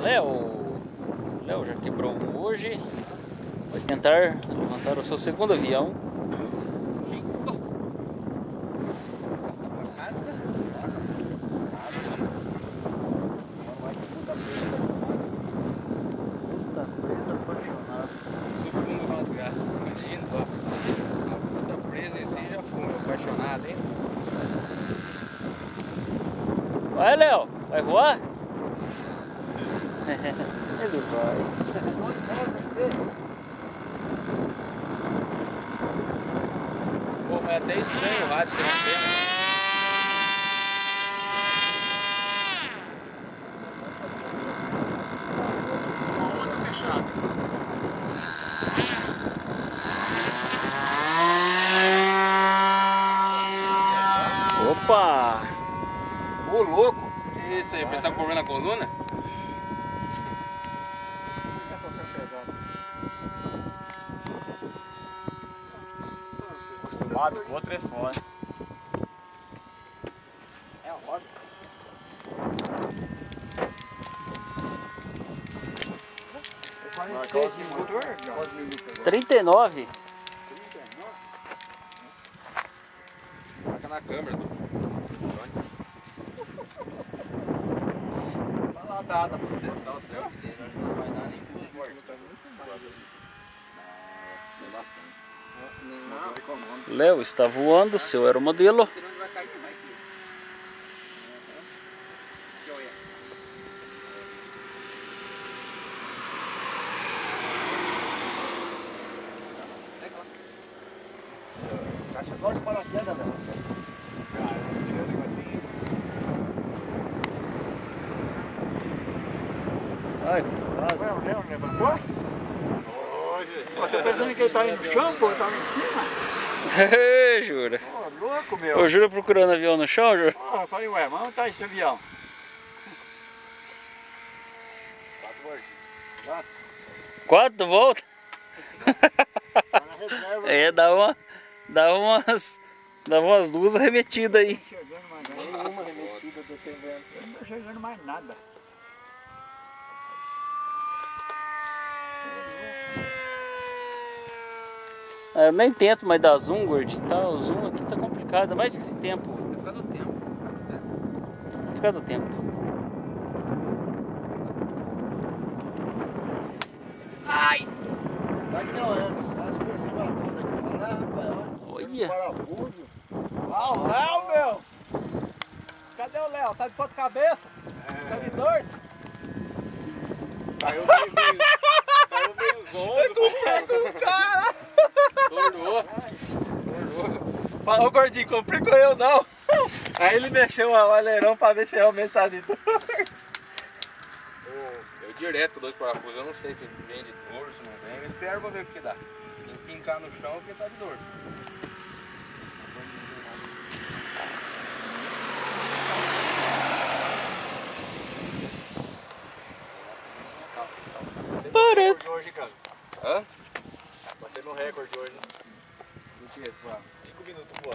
Léo já quebrou um hoje. Vai tentar levantar o seu segundo avião. Vai, Léo, vai voar? Ele vai. Pô, mas é até estranho o rádio que não tem. Opa! Ô, louco! Isso aí, você tá com problema na coluna? Acostumado com outro é foda. É óbvio. Marcou de motor? 39. Marca na câmera do Vai lá dar pra você. Não vai dar nem tudo forte. Léo está voando, seu aeromodelo. Caixa só de paraquedas, Léo. Tirou o negocinho. Ai, quase. Ué, o Léo levantou? Pô, tô pensando que ele tá aí no chão, pô, tá lá em cima. Jura? Pô, louco, meu. Ô, Jura procurando avião no chão, Jura? Pô, eu falei, ué, mas onde tá esse avião? 4 voltas? Tá na reserva. É, dá umas duas arremetidas aí. Não tô enxergando mais nada. Nenhuma remetida do tempo. Eu não tô enxergando mais nada. Eu nem tento mais dar zoom, gordinho. Tá, o zoom aqui tá complicado, mais que esse tempo. É por causa do tempo. Por causa do tempo. Ai! Vai que não é, quase por cima tudo aqui. Olha lá, rapaz, Olha. parafuso. Ah, o Léo, meu! Cadê o Léo? Tá de ponta cabeça? Tá de dorso? Saiu meio zonzo. Com o cara! Tornou. Ô gordinho, comprei com eu não. Aí ele mexeu o alerão pra ver se realmente tá de dorso. Eu direto com 2 parafusos, eu não sei se vem de dorso, não vem. Eu espero pra ver o que dá. Quem fincar no chão é porque tá de dorso. Para. Hoje, cara. Hã? Batendo recorde hoje. Do que? 5 minutos voando.